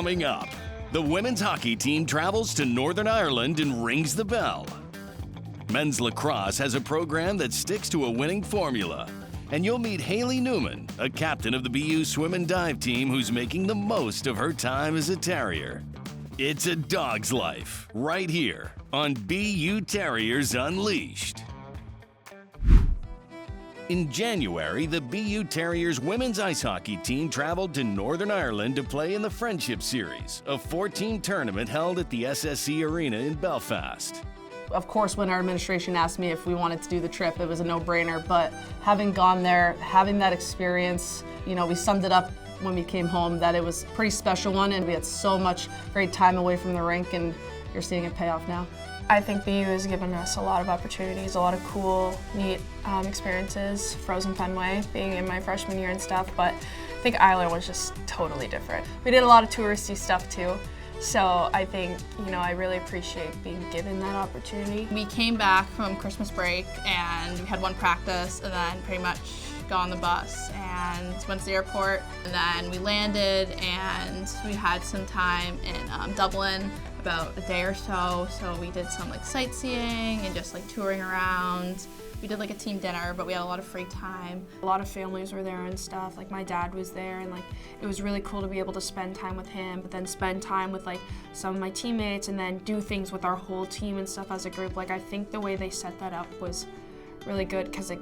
Coming up, the women's hockey team travels to Northern Ireland and rings the bell. Men's lacrosse has a program that sticks to a winning formula. And you'll meet Haley Newman, a captain of the BU swim and dive team who's making the most of her time as a Terrier. It's a dog's life, right here on BU Terriers Unleashed. In January, the BU Terriers women's ice hockey team traveled to Northern Ireland to play in the Friendship Series, a 14 tournament held at the SSE Arena in Belfast. Of course, when our administration asked me if we wanted to do the trip, it was a no-brainer, but having gone there, having that experience, we summed it up when we came home that it was a pretty special one, and we had so much great time away from the rink, and you're seeing it pay off now. I think BU has given us a lot of opportunities, a lot of cool, neat experiences. Frozen Fenway, being in my freshman year and stuff, but I think Ireland was just totally different. We did a lot of touristy stuff too, so I think, I really appreciate being given that opportunity. We came back from Christmas break and we had one practice and then pretty much got on the bus and went to the airport, and then we landed and we had some time in Dublin, about a day or so. So we did some sightseeing and just touring around. We did a team dinner, but we had a lot of free time. A lot of families were there and stuff. My dad was there, and it was really cool to be able to spend time with him, but then spend time with some of my teammates, and then do things with our whole team and stuff as a group. I think the way they set that up was really good because it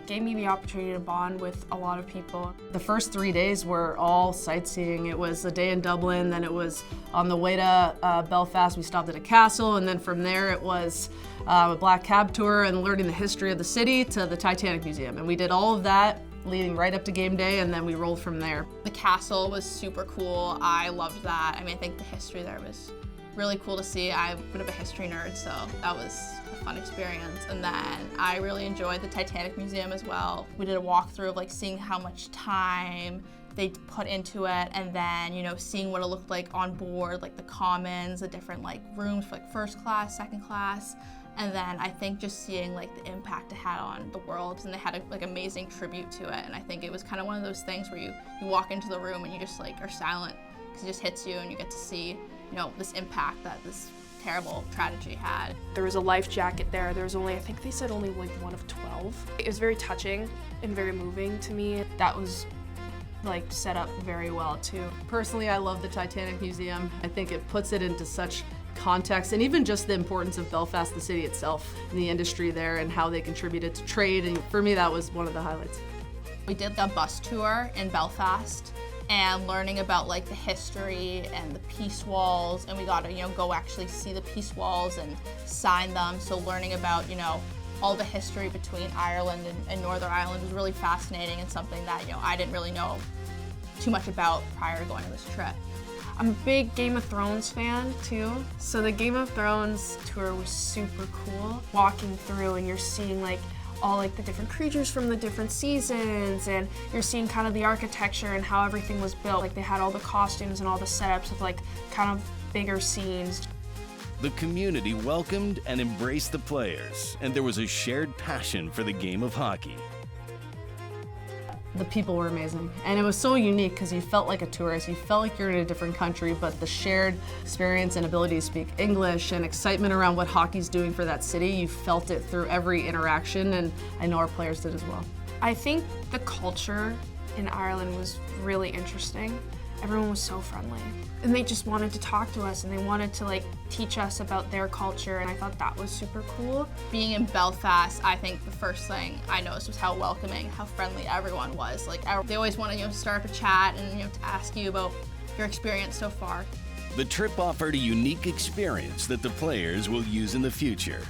gave me the opportunity to bond with a lot of people. The first 3 days were all sightseeing. It was a day in Dublin, then it was on the way to Belfast, we stopped at a castle, and then from there it was a black cab tour and learning the history of the city to the Titanic Museum. And we did all of that leading right up to game day, and then we rolled from there. The castle was super cool. I loved that. I think the history there was really cool to see. I'm a bit of a history nerd, so that was a fun experience. And then I really enjoyed the Titanic Museum as well. We did a walkthrough of seeing how much time they put into it, and then seeing what it looked like on board, the commons, the different rooms for first class, second class. And then I think just seeing the impact it had on the world, and they had a amazing tribute to it. And I think it was kind of one of those things where you walk into the room and you just are silent because it just hits you, and you get to see this impact that this terrible tragedy had. There was a life jacket there. There was only, I think they said only one of 12. It was very touching and very moving to me. That was set up very well too. Personally, I love the Titanic Museum. I think it puts it into such context, and even just the importance of Belfast, the city itself, and the industry there, and how they contributed to trade. And for me, that was one of the highlights. We did a bus tour in Belfast and learning about the history and the peace walls, and we got to go actually see the peace walls and sign them. So learning about all the history between Ireland and Northern Ireland was really fascinating, and something that I didn't really know too much about prior to going on this trip. I'm a big Game of Thrones fan too, so the Game of Thrones tour was super cool. Walking through and you're seeing all the different creatures from the different seasons, and you're seeing kind of the architecture and how everything was built. They had all the costumes and all the setups of kind of bigger scenes. The community welcomed and embraced the players, and there was a shared passion for the game of hockey. The people were amazing, and it was so unique because you felt like a tourist. You felt like you're in a different country, but the shared experience and ability to speak English and excitement around what hockey's doing for that city, you felt it through every interaction, and I know our players did as well. I think the culture in Ireland was really interesting. Everyone was so friendly, and they just wanted to talk to us, and they wanted to teach us about their culture, and I thought that was super cool. Being in Belfast, I think the first thing I noticed was how welcoming, how friendly everyone was. They always want to start up a chat and to ask you about your experience so far. The trip offered a unique experience that the players will use in the future.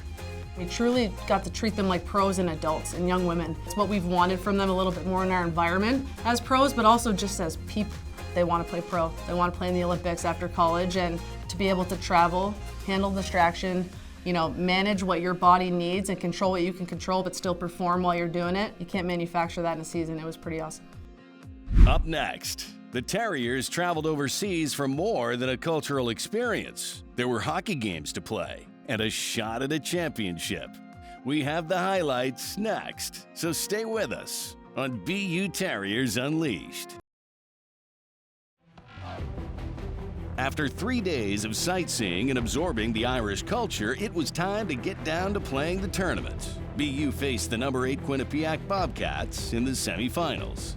We truly got to treat them like pros and adults and young women. It's what we've wanted from them a little bit more in our environment as pros, but also just as people. They want to play pro. They want to play in the Olympics after college, and to be able to travel, handle distraction, manage what your body needs and control what you can control, but still perform while you're doing it. You can't manufacture that in a season. It was pretty awesome. Up next, the Terriers traveled overseas for more than a cultural experience. There were hockey games to play and a shot at a championship. We have the highlights next, so stay with us on BU Terriers Unleashed. After 3 days of sightseeing and absorbing the Irish culture, it was time to get down to playing the tournament. BU faced the number 8 Quinnipiac Bobcats in the semifinals.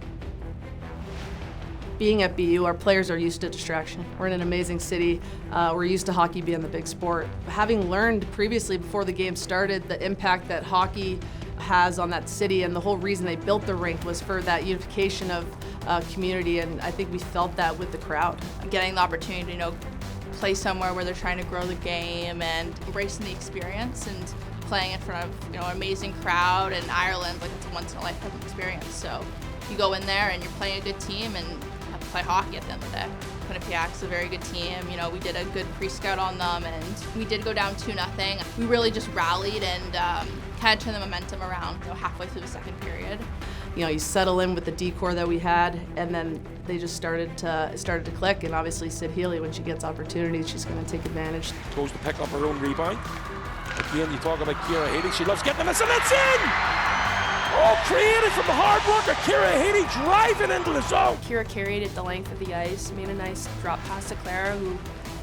Being at BU, our players are used to distraction. We're in an amazing city. We're used to hockey being the big sport. Having learned previously before the game started the impact that hockey has on that city, and the whole reason they built the rink was for that unification of community, and I think we felt that with the crowd. Getting the opportunity to, play somewhere where they're trying to grow the game and embracing the experience and playing in front of, an amazing crowd in Ireland, like it's a once in a lifetime experience. So you go in there and you're playing a good team and have to play hockey at the end of the day. Quinnipiac's a very good team. We did a good pre-scout on them, and we did go down 2-0. We really just rallied and kind of turned the momentum around halfway through the second period. You settle in with the decor that we had, and then they just started to click. And obviously, Sid Healy, when she gets opportunities, she's going to take advantage. Goes to pick up her own rebound. Again, you talk about Kehr Haley. She loves getting this, and it's in! All created from the hard worker, Kehr Haley driving into the zone. Kehr carried it the length of the ice, made a nice drop pass to Clara, who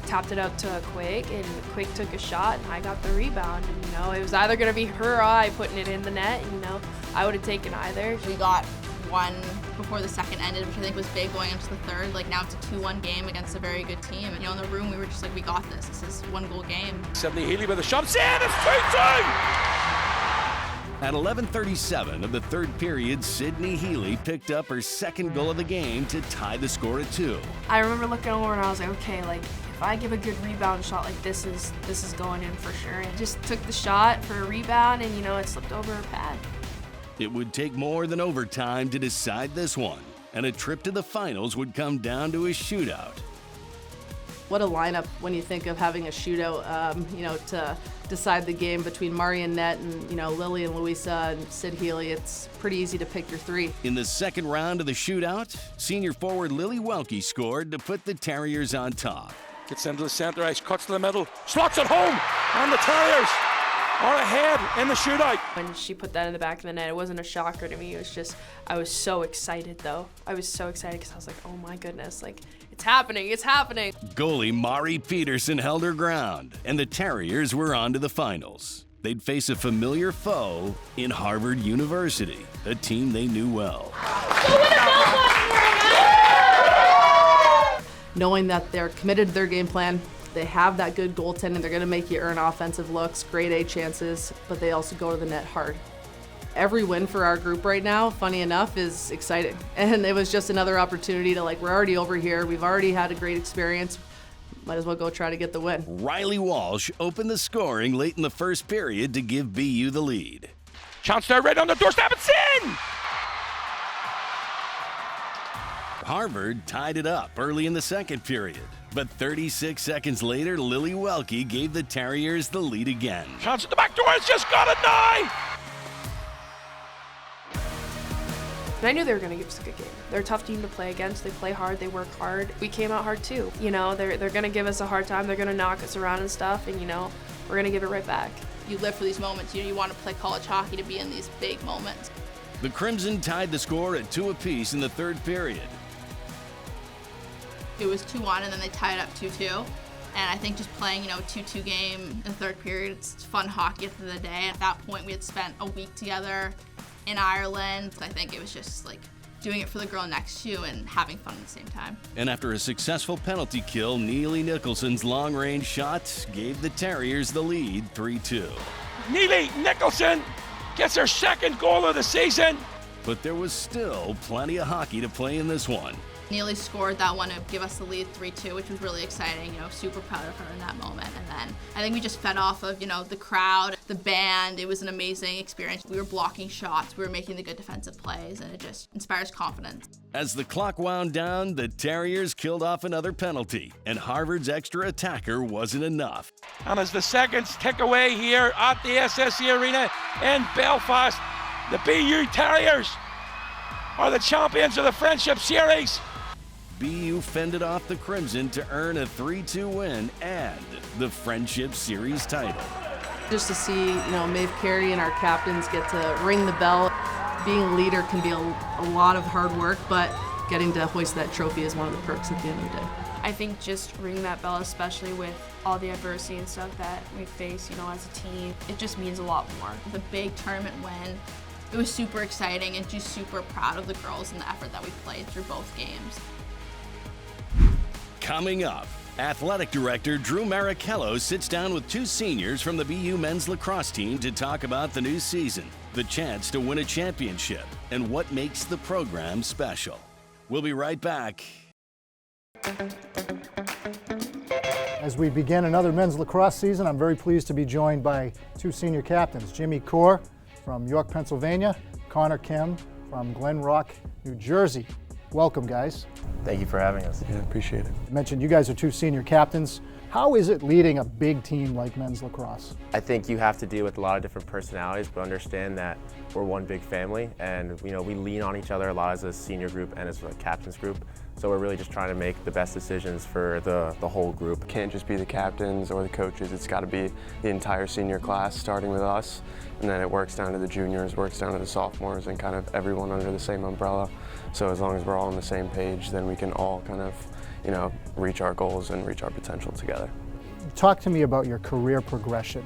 tapped it out to Quake, and Quake took a shot, and I got the rebound. And, it was either going to be her or I putting it in the net, and, I would have taken either. We got one before the second ended, which I think was big going into the third. Now it's a 2-1 game against a very good team. And, in the room, we were just like, we got this. This is 1-goal game. Sydney Healy with a shot. It's in! It's 2-2! At 11:37 of the third period, Sydney Healy picked up her second goal of the game to tie the score at 2. I remember looking over and I was like, okay, if I give a good rebound shot, this is going in for sure. And just took the shot for a rebound, and it slipped over her pad. It would take more than overtime to decide this one, and a trip to the finals would come down to a shootout. What a lineup when you think of having a shootout, to decide the game between Mari and Net and, Lily and Louisa and Sid Healy. It's pretty easy to pick your 3. In the second round of the shootout, senior forward Lily Welke scored to put the Terriers on top. Gets into the center ice, cuts to the middle, slots it home, and the Terriers are ahead in the shootout. When she put that in the back of the net, it wasn't a shocker to me. It was just, I was so excited though. I was so excited because I was like, oh my goodness, it's happening, it's happening. Goalie Mari Peterson held her ground, and the Terriers were on to the finals. They'd face a familiar foe in Harvard University, a team they knew well. Knowing that they're committed to their game plan, they have that good goaltending, they're going to make you earn offensive looks, grade A chances, but they also go to the net hard. Every win for our group right now, funny enough, is exciting. And it was just another opportunity to we're already over here, we've already had a great experience, might as well go try to get the win. Riley Walsh opened the scoring late in the first period to give BU the lead. Chance there right on the doorstep, it's in! Harvard tied it up early in the second period, but 36 seconds later, Lily Welke gave the Terriers the lead again. Chance at the back door, it's just got it now! And I knew they were going to give us a good game. They're a tough team to play against. They play hard, they work hard. We came out hard too. They're going to give us a hard time. They're going to knock us around and stuff, and we're going to give it right back. You live for these moments. You want to play college hockey to be in these big moments. The Crimson tied the score at 2 apiece in the third period. It was 2-1, and then they tied it up 2-2. And I think just playing, a 2-2 game in the third period, it's fun hockey at the end of the day. At that point, we had spent a week together in Ireland. I think it was just doing it for the girl next to you and having fun at the same time. And after a successful penalty kill, Neely Nicholson's long-range shot gave the Terriers the lead 3-2. Neely Nicholson gets her second goal of the season. But there was still plenty of hockey to play in this one. Neely scored that one to give us the lead 3-2, which was really exciting. Super proud of her in that moment. And then I think we just fed off of, the crowd, the band. It was an amazing experience. We were blocking shots, we were making the good defensive plays, and it just inspires confidence. As the clock wound down, the Terriers killed off another penalty, and Harvard's extra attacker wasn't enough. And as the seconds tick away here at the SSE Arena in Belfast, the BU Terriers are the champions of the Friendship Series. BU fended off the Crimson to earn a 3-2 win and the Friendship Series title. Just to see, Maeve Carey and our captains get to ring the bell. Being a leader can be a lot of hard work, but getting to hoist that trophy is one of the perks at the end of the day. I I think just ringing that bell, especially with all the adversity and stuff that we face, as a team, it just means a lot more. The big tournament win, it was super exciting and just super proud of the girls and the effort that we played through both games. Coming up, Athletic Director Drew Marichello sits down with two seniors from the BU men's lacrosse team to talk about the new season, the chance to win a championship, and what makes the program special. We'll be right back. As we begin another men's lacrosse season, I'm very pleased to be joined by two senior captains, Jimmy Kohr from York, Pennsylvania, Connor Kehm from Glen Rock, New Jersey. Welcome, guys. Thank you for having us. Yeah, appreciate it. I mentioned you guys are two senior captains. How is it leading a big team like men's lacrosse? I think you have to deal with a lot of different personalities, but understand that we're one big family, and we lean on each other a lot as a senior group and as a captain's group. So we're really just trying to make the best decisions for the whole group. Can't just be the captains or the coaches, it's got to be the entire senior class, starting with us, and then it works down to the juniors, works down to the sophomores, and kind of everyone under the same umbrella. So as long as we're all on the same page, then we can all kind of, reach our goals and reach our potential together. Talk to me about your career progression.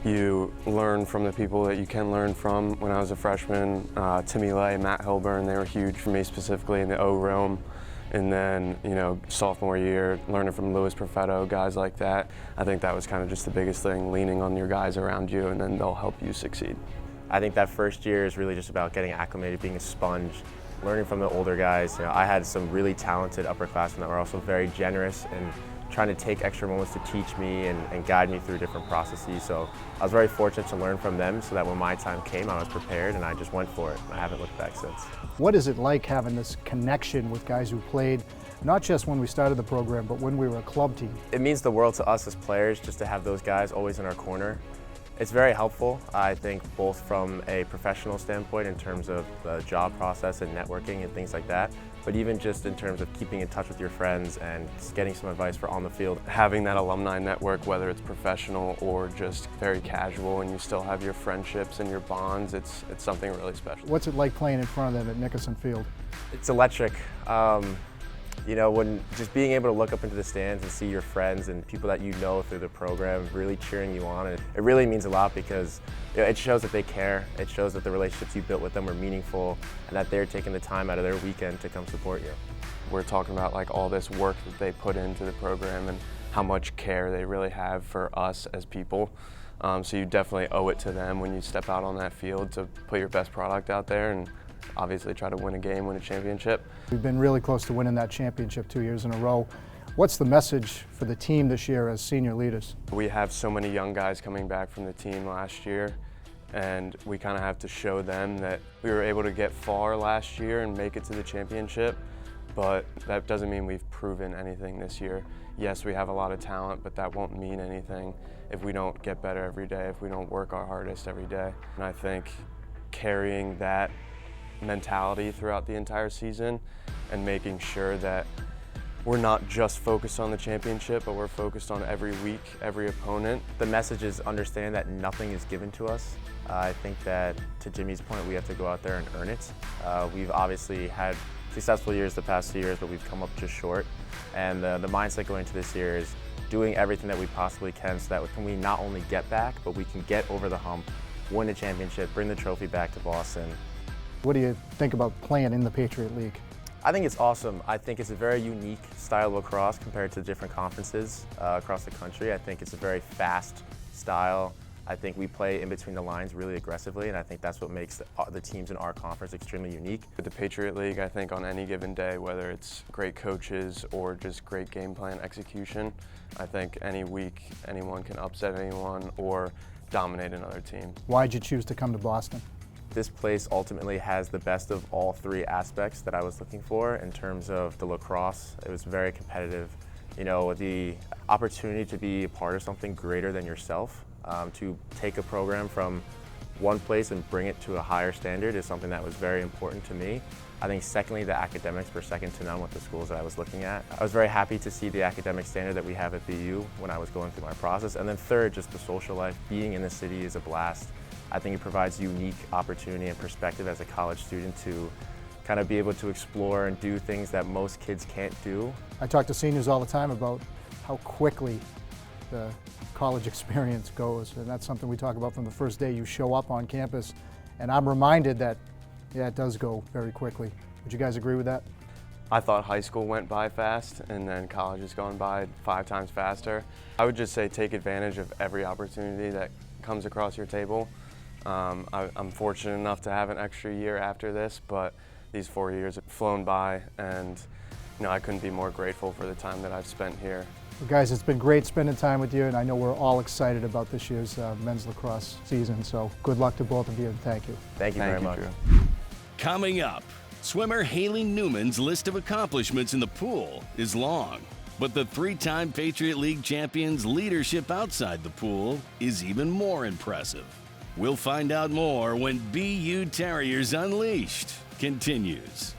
You learn from the people that you can learn from. When I was a freshman, Timmy Lay, Matt Hilburn, they were huge for me specifically in the O realm. And then, sophomore year, learning from Louis Perfetto, guys like that. I think that was kind of just the biggest thing, leaning on your guys around you, and then they'll help you succeed. I think that first year is really just about getting acclimated, being a sponge, learning from the older guys. I had some really talented upperclassmen that were also very generous and trying to take extra moments to teach me and guide me through different processes. So I was very fortunate to learn from them so that when my time came, I was prepared and I just went for it. I haven't looked back since. What is it like having this connection with guys who played, not just when we started the program, but when we were a club team? It means the world to us as players just to have those guys always in our corner. It's very helpful, I think, both from a professional standpoint in terms of the job process and networking and things like that, but even just in terms of keeping in touch with your friends and just getting some advice for on the field. Having that alumni network, whether it's professional or just very casual, and you still have your friendships and your bonds, it's something really special. What's it like playing in front of them at Nickerson Field? It's electric. When just being able to look up into the stands and see your friends and people that you know through the program really cheering you on, it really means a lot because it shows that they care. It shows that the relationships you built with them were meaningful and that they're taking the time out of their weekend to come support you. We're talking about all this work that they put into the program and how much care they really have for us as people. So you definitely owe it to them when you step out on that field to put your best product out there and obviously try to win a game, win a championship. We've been really close to winning that championship 2 years in a row. What's the message for the team this year as senior leaders? We have so many young guys coming back from the team last year, and we kind of have to show them that we were able to get far last year and make it to the championship, but that doesn't mean we've proven anything this year. Yes, we have a lot of talent, but that won't mean anything if we don't get better every day, if we don't work our hardest every day. And I think carrying that mentality throughout the entire season and making sure that we're not just focused on the championship, but we're focused on every week, every opponent. The message is understand that nothing is given to us. I think that, to Jimmy's point, we have to go out there and earn it. We've obviously had successful years the past 2 years, but we've come up just short. And the mindset going into this year is doing everything that we possibly can so that we not only get back, but we can get over the hump, win a championship, bring the trophy back to Boston. What do you think about playing in the Patriot League? I think it's awesome. I think it's a very unique style of lacrosse compared to different conferences across the country. I think it's a very fast style. I think we play in between the lines really aggressively, and I think that's what makes the teams in our conference extremely unique. With the Patriot League, I think on any given day, whether it's great coaches or just great game plan execution, I think any week anyone can upset anyone or dominate another team. Why'd you choose to come to Boston? This place ultimately has the best of all three aspects that I was looking for in terms of the lacrosse. It was very competitive. The opportunity to be a part of something greater than yourself, to take a program from one place and bring it to a higher standard is something that was very important to me. I think secondly, the academics were second to none with the schools that I was looking at. I was very happy to see the academic standard that we have at BU when I was going through my process. And then third, just the social life. Being in the city is a blast. I think it provides unique opportunity and perspective as a college student to kind of be able to explore and do things that most kids can't do. I talk to seniors all the time about how quickly the college experience goes, and that's something we talk about from the first day you show up on campus, and I'm reminded that, yeah, it does go very quickly. Would you guys agree with that? I thought high school went by fast, and then college has gone by 5 times faster. I would just say take advantage of every opportunity that comes across your table. I'm fortunate enough to have an extra year after this, but these 4 years have flown by, and I couldn't be more grateful for the time that I've spent here. Well, guys, it's been great spending time with you, and I know we're all excited about this year's men's lacrosse season, so good luck to both of you, and thank you. Thank you very much. Drew. Coming up, swimmer Haley Newman's list of accomplishments in the pool is long, but the 3-time Patriot League champion's leadership outside the pool is even more impressive. We'll find out more when BU Terriers Unleashed continues.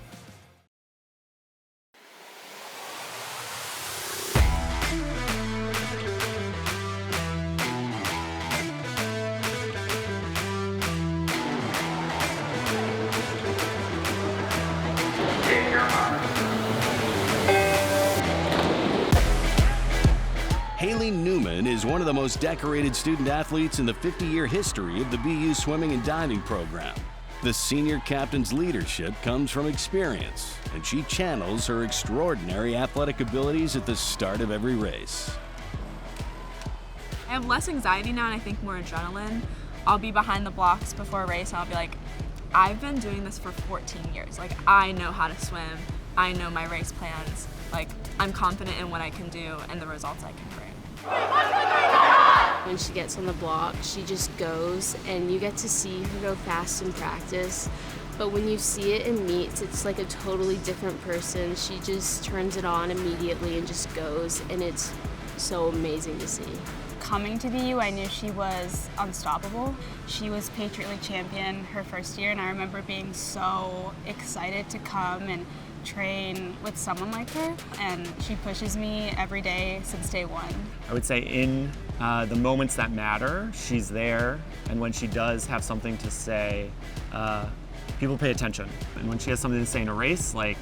Haley Newman is one of the most decorated student athletes in the 50-year history of the BU swimming and diving program. The senior captain's leadership comes from experience, and she channels her extraordinary athletic abilities at the start of every race. I have less anxiety now and I think more adrenaline. I'll be behind the blocks before a race and I'll be like, I've been doing this for 14 years. Like, I know how to swim. I know my race plans. Like, I'm confident in what I can do and the results I can bring. When she gets on the block, she just goes, and you get to see her go fast in practice. But when you see it in meets, it's like a totally different person. She just turns it on immediately and just goes, and it's so amazing to see. Coming to BU, I knew she was unstoppable. She was Patriot League champion her first year, and I remember being so excited to come and train with someone like her, and she pushes me every day since day one. I would say in the moments that matter, she's there, and when she does have something to say, people pay attention. And when she has something to say in a race, like,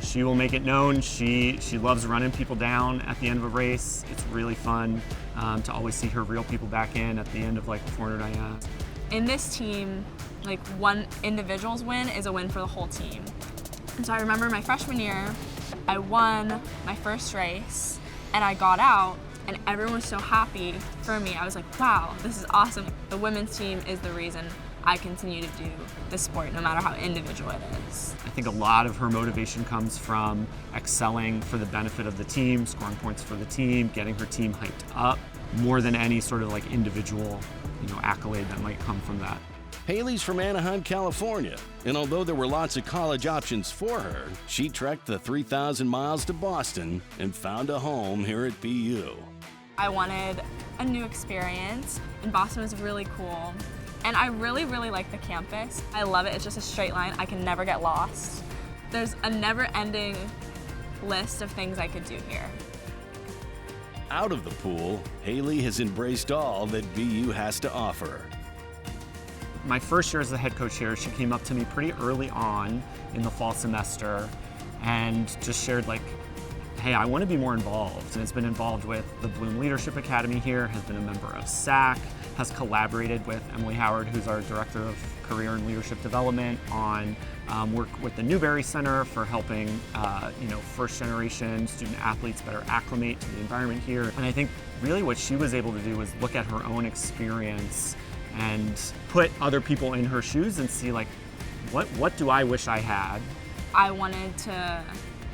she will make it known. She loves running people down at the end of a race. It's really fun to always see her reel people back in at the end of like the 400 IS. In this team, like, one individual's win is a win for the whole team. And so I remember my freshman year, I won my first race and I got out and everyone was so happy for me. I was like, wow, this is awesome. The women's team is the reason I continue to do this sport, no matter how individual it is. I think a lot of her motivation comes from excelling for the benefit of the team, scoring points for the team, getting her team hyped up, more than any sort of like individual, accolade that might come from that. Haley's from Anaheim, California, and although there were lots of college options for her, she trekked the 3,000 miles to Boston and found a home here at BU. I wanted a new experience, and Boston was really cool. And I really, really like the campus. I love it. It's just a straight line. I can never get lost. There's a never-ending list of things I could do here. Out of the pool, Haley has embraced all that BU has to offer. My first year as the head coach here, she came up to me pretty early on in the fall semester and just shared like, hey, I want to be more involved. And has been involved with the Bloom Leadership Academy here, has been a member of SAC, has collaborated with Emily Howard, who's our Director of Career and Leadership Development, on work with the Newberry Center for helping first generation student athletes better acclimate to the environment here. And I think really what she was able to do was look at her own experience and put other people in her shoes and see like, what do I wish I had? I wanted to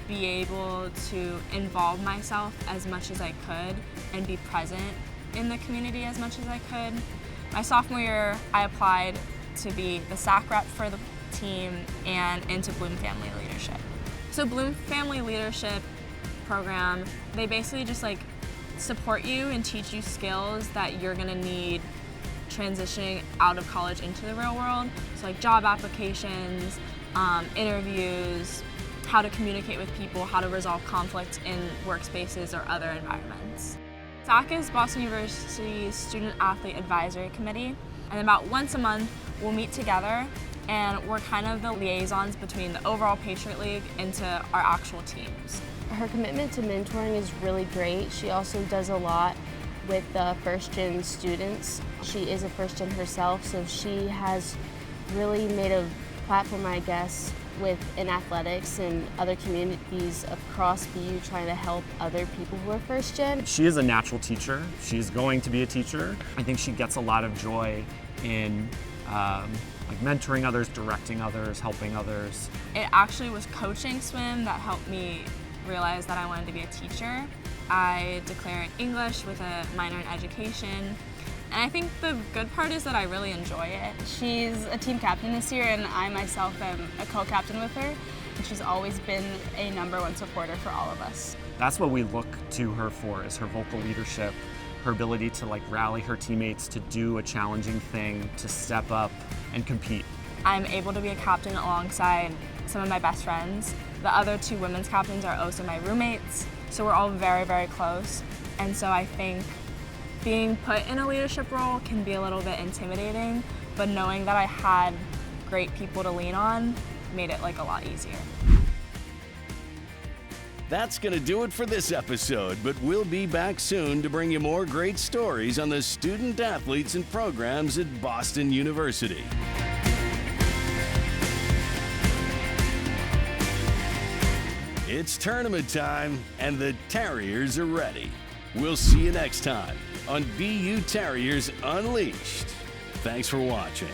be able to involve myself as much as I could and be present in the community as much as I could. My sophomore year, I applied to be the SAC rep for the team and into Bloom Family Leadership. So Bloom Family Leadership program, they basically just like support you and teach you skills that you're gonna need transitioning out of college into the real world. So like job applications, interviews, how to communicate with people, how to resolve conflict in workspaces or other environments. SAC is Boston University's Student Athlete Advisory Committee, and about once a month we'll meet together and we're kind of the liaisons between the overall Patriot League into our actual teams. Her commitment to mentoring is really great. She also does a lot with the first-gen students. She is a first-gen herself, so she has really made a platform, I guess, in athletics and other communities across BU trying to help other people who are first-gen. She is a natural teacher. She's going to be a teacher. I think she gets a lot of joy in like mentoring others, directing others, helping others. It actually was coaching swim that helped me realize that I wanted to be a teacher. I declared English with a minor in education. And I think the good part is that I really enjoy it. She's a team captain this year, and I myself am a co-captain with her. And she's always been a #1 supporter for all of us. That's what we look to her for, is her vocal leadership, her ability to like rally her teammates to do a challenging thing, to step up and compete. I'm able to be a captain alongside some of my best friends. The other 2 women's captains are also my roommates, so we're all very, very close. And so I think being put in a leadership role can be a little bit intimidating, but knowing that I had great people to lean on made it like a lot easier. That's going to do it for this episode, but we'll be back soon to bring you more great stories on the student athletes and programs at Boston University. It's tournament time, and the Terriers are ready. We'll see you next time on BU Terriers Unleashed. Thanks for watching.